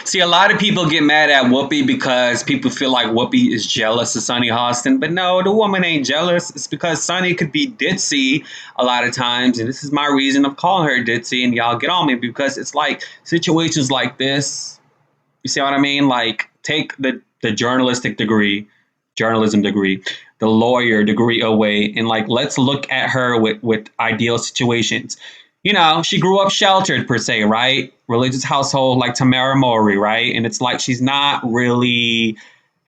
See, a lot of people get mad at Whoopi because people feel like Whoopi is jealous of Sunny Hostin. But no, the woman ain't jealous. It's because Sunny could be ditzy a lot of times. And this is my reason of calling her ditzy. And y'all get on me because it's like situations like this. You see what I mean? Like, take the journalism degree, the lawyer degree away. And like, let's look at her with ideal situations. You know, she grew up sheltered per se, right? Religious household like Tamara Mowry, right? And it's like she's not really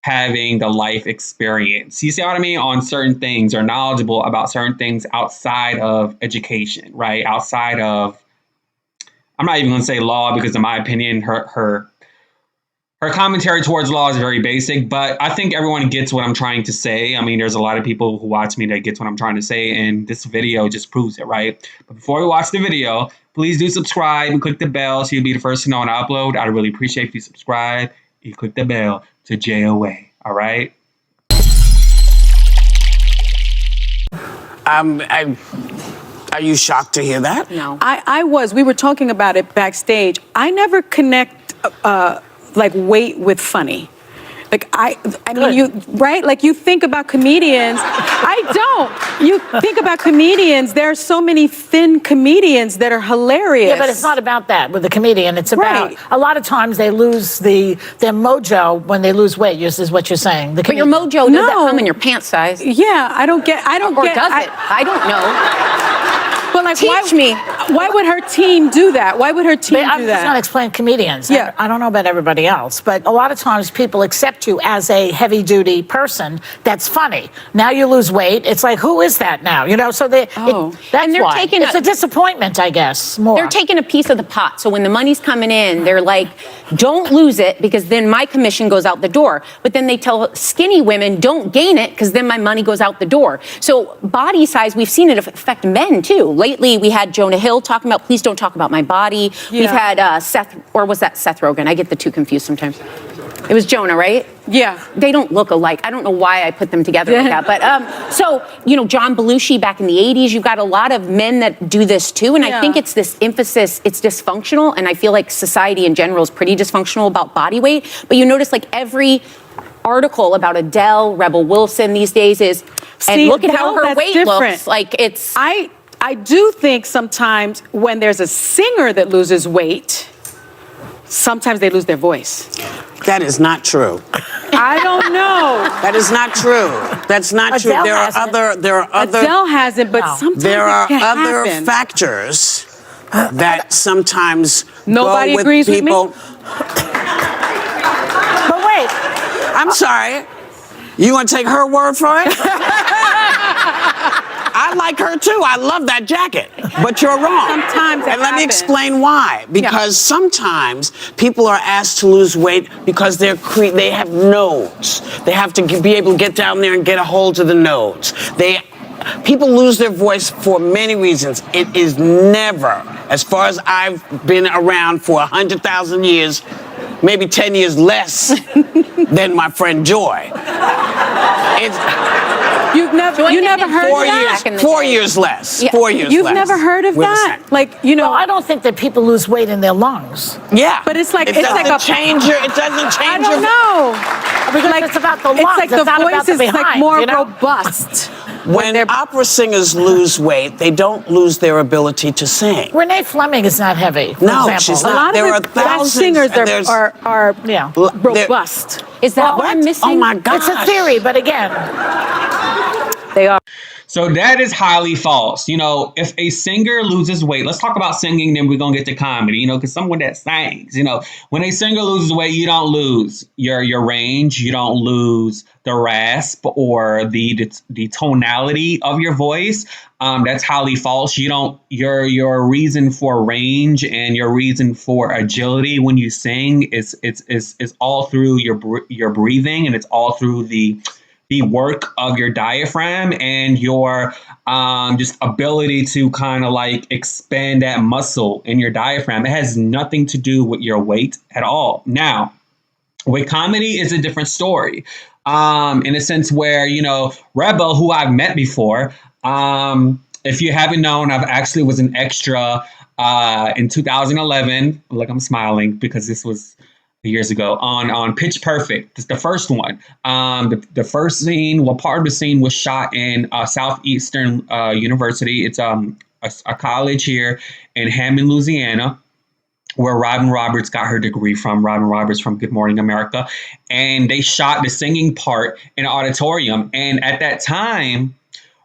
having the life experience. You see what I mean? On certain things or knowledgeable about certain things outside of education, right? Outside of, I'm not even going to say law because in my opinion, her commentary towards law is very basic, but I think everyone gets what I'm trying to say. I mean, there's a lot of people who watch me that gets what I'm trying to say, and this video just proves it, right? But before we watch the video, please do subscribe and click the bell so you'll be the first to know when I upload. I'd really appreciate if you subscribe and click the bell to JOA, all right? Are you shocked to hear that? No. I was. We were talking about it backstage. I never connect like weight with funny. Like I mean, you right? Like you think about comedians. I don't. You think about comedians. There are so many thin comedians that are hilarious. Yeah, but it's not about that with the comedian. It's about a lot of times they lose their mojo when they lose weight. Is what you're saying. But your mojo does that come in your pant size? Yeah, I don't get. Or does it? I don't know. But like, Teach me. Why would her team do that? Why would her team do that? I'm just not explaining comedians. Yeah. I don't know about everybody else, but a lot of times people accept you as a heavy-duty person. That's funny. Now you lose weight. It's like, who is that now? You know, so that's and they're why. taking It's a disappointment, I guess, more. They're taking a piece of the pot. So when the money's coming in, they're like, don't lose it because then my commission goes out the door. But then they tell skinny women, don't gain it because then my money goes out the door. So body size, we've seen it affect men too. Lately, we had Jonah Hill talking about, please don't talk about my body. Yeah. We've had Seth Rogen? I get the two confused sometimes. It was Jonah, right? Yeah. They don't look alike. I don't know why I put them together like that. But so, you know, John Belushi back in the 80s, you've got a lot of men that do this too. And I think it's this emphasis, it's dysfunctional. And I feel like society in general is pretty dysfunctional about body weight. But you notice like every article about Adele, Rebel Wilson these days is, and look at how her weight looks. Like it's... I do think sometimes when there's a singer that loses weight, sometimes they lose their voice. That is not true. I don't know. That is not true. That's not true. There are other. Adele hasn't, but sometimes there are it can other happen. factors that sometimes nobody go with agrees people. with me. But wait, I'm sorry. You want to take her word for it? I like her too. I love that jacket. But you're wrong. Sometimes and let me explain why. Because sometimes people are asked to lose weight because they have nodes. They have to be able to get down there and get a hold of the nodes. People lose their voice for many reasons. It is never, as far as I've been around for 100,000 years, maybe 10 years less than my friend Joy. You never heard of that? 4 years less. Yeah. 4 years You've less. never heard of that? Like, you know. Well, I don't think that people lose weight in their lungs. Yeah. But it's like, it doesn't change your. I don't know. Because like, it's about the lungs. It's like the voice is behind, like more you know? robust. When opera singers lose weight, they don't lose their ability to sing. Renee Fleming is not heavy. For No, example. she's A not. lot There are of the best thousands. singers are robust. Is that what I'm missing? Oh my God! It's a theory, but again, they are. So that is highly false. You know, if a singer loses weight, let's talk about singing, then we're going to get to comedy, you know, because someone that sings, you know, when a singer loses weight, you don't lose your range. You don't lose the rasp or the tonality of your voice. That's highly false. You don't, your reason for range and your reason for agility when you sing is all through your breathing, and it's all through the work of your diaphragm and your just ability to kind of like expand that muscle in your diaphragm. It has nothing to do with your weight at all. Now, with comedy is a different story. In a sense where, you know, Rebel, who I've met before, if you haven't known, I've actually was an extra in 2011. Look, I'm smiling because this was years ago on Pitch Perfect. It's the first one. The first scene, well, part of the scene was shot in Southeastern University. It's a college here in Hammond, Louisiana, where Robin Roberts got her degree from. Robin Roberts from Good Morning America, and they shot the singing part in an auditorium. And at that time,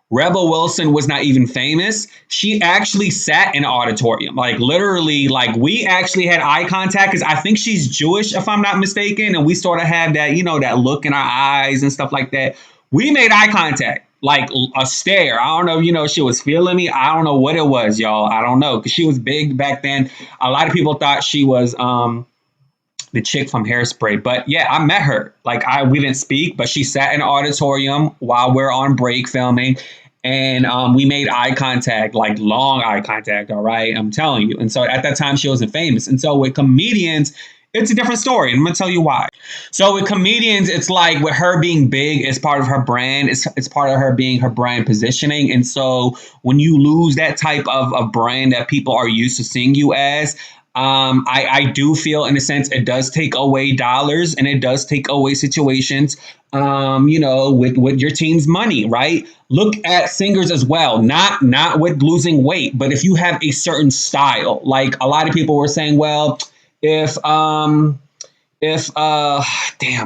Rebel Wilson was not even famous. She actually sat in an auditorium, like literally, like we actually had eye contact because I think she's Jewish, if I'm not mistaken, and we sort of have that, that look in our eyes and stuff like that. We made eye contact, like a stare. I don't know, if she was feeling me. I don't know what it was, y'all. I don't know, because she was big back then. A lot of people thought she was the chick from Hairspray. But yeah, I met her. Like we didn't speak, but she sat in an auditorium while we're on break filming. And we made eye contact, like long eye contact, all right? I'm telling you. And so at that time, she wasn't famous. And so with comedians, it's a different story. And I'm going to tell you why. So with comedians, it's like with her being big, it's part of her brand. It's part of her being her brand positioning. And so when you lose that type of brand that people are used to seeing you as, I do feel, in a sense, it does take away dollars and it does take away situations, with your team's money, right? Look at singers as well, not with losing weight, but if you have a certain style, like a lot of people were saying, well, if damn,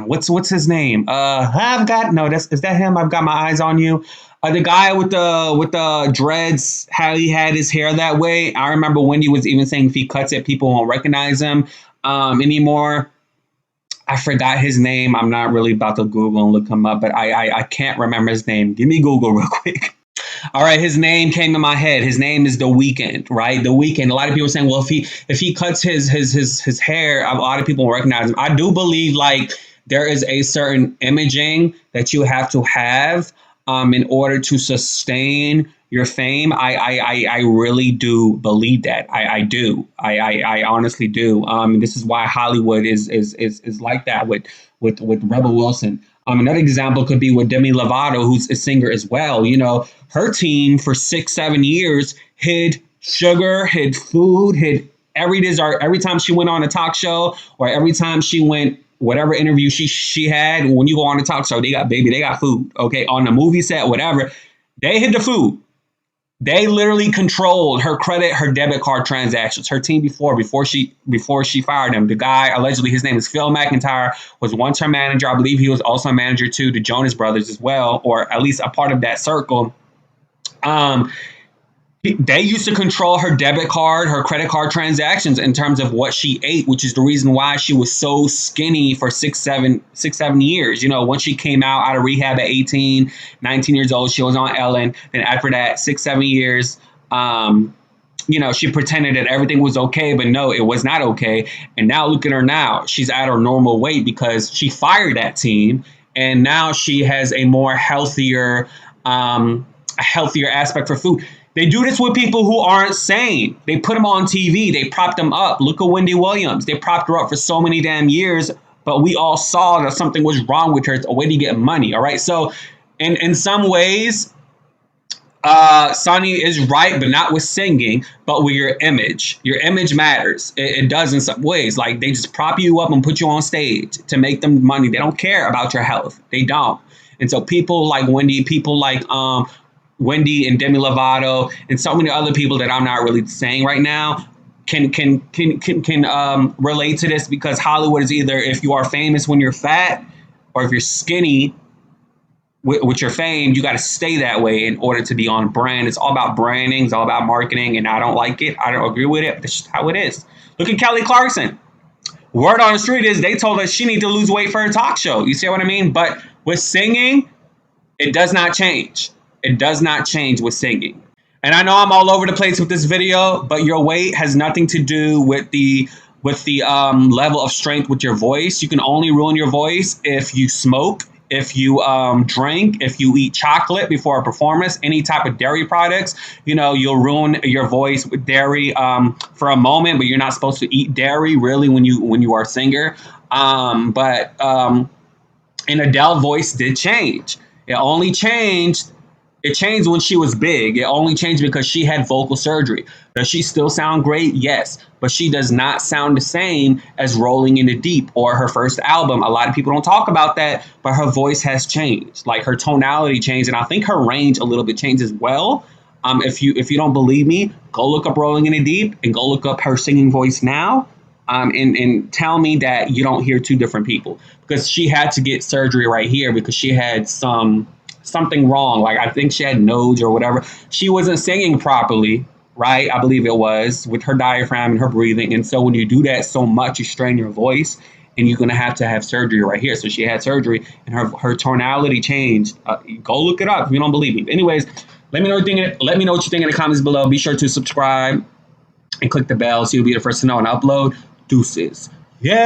what's his name? Is that him? I've got my eyes on you. The guy with the dreads, how he had his hair that way. I remember Wendy was even saying if he cuts it, people won't recognize him anymore. I forgot his name. I'm not really about to Google and look him up, but I can't remember his name. Give me Google real quick. All right, his name came to my head. His name is The Weeknd, right? The Weeknd. A lot of people are saying, well, if he cuts his hair, a lot of people will recognize him. I do believe like there is a certain imaging that you have to have in order to sustain your fame. I really do believe that. I do. I honestly do. This is why Hollywood is like that with Rebel Wilson. Another example could be with Demi Lovato, who's a singer as well. Her team for 6-7 years hid sugar, hid food, hid every dessert. Every time she went on a talk show or every time she went, whatever interview she had, when you go on a talk show, they got food. Okay. On the movie set, whatever, they hid the food. They literally controlled her credit, her debit card transactions. Her team before she fired him. The guy, allegedly, his name is Phil McIntyre, was once her manager. I believe he was also a manager to the Jonas Brothers as well, or at least a part of that circle. They used to control her debit card, her credit card transactions in terms of what she ate, which is the reason why she was so skinny for 6-7 years. Once she came out of rehab at 18, 19 years old, she was on Ellen. Then after that, 6-7 years, she pretended that everything was okay, but no, it was not okay. And now look at her now. She's at her normal weight because she fired that team. And now she has a more healthier aspect for food. They do this with people who aren't sane. They put them on TV. They prop them up. Look at Wendy Williams. They propped her up for so many damn years, but we all saw that something was wrong with her. It's a way to get money. All right. So in some ways, Sunny is right, but not with singing, but with your image. Your image matters. It does in some ways. Like they just prop you up and put you on stage to make them money. They don't care about your health. They don't. And so people like Wendy, people like Wendy and Demi Lovato and so many other people that I'm not really saying right now can relate to this, because Hollywood is either if you are famous when you're fat or if you're skinny with your fame, you got to stay that way in order to be on brand. It's all about branding. It's all about marketing. And I don't like it. I don't agree with it. That's just how it is. Look at Kelly Clarkson. Word on the street is they told her she need to lose weight for her talk show. You see what I mean? But with singing, it does not change. It does not change with singing. And I know I'm all over the place with this video, but your weight has nothing to do with the level of strength with your voice. You can only ruin your voice if you smoke, if you drink, if you eat chocolate before a performance, any type of dairy products. You'll ruin your voice with dairy for a moment, but you're not supposed to eat dairy really when you are a singer. But Adele's voice did change. It changed when she was big. It only changed because she had vocal surgery. Does she still sound great? Yes, but she does not sound the same as Rolling in the Deep or her first album. A lot of people don't talk about that, but her voice has changed. Like her tonality changed, and I think her range a little bit changed as well. If you don't believe me, go look up Rolling in the Deep and go look up her singing voice now. And tell me that you don't hear two different people, because she had to get surgery right here because she had something wrong. Like I think she had nodes or whatever. She wasn't singing properly, right? I believe it was, with her diaphragm and her breathing. And so when you do that so much, you strain your voice, and you're gonna have to have surgery right here. So she had surgery, and her tonality changed. Go look it up if you don't believe me. Anyways, let me know what you think in the comments below. Be sure to subscribe and click the bell so you'll be the first to know when I upload. Deuces. Yay!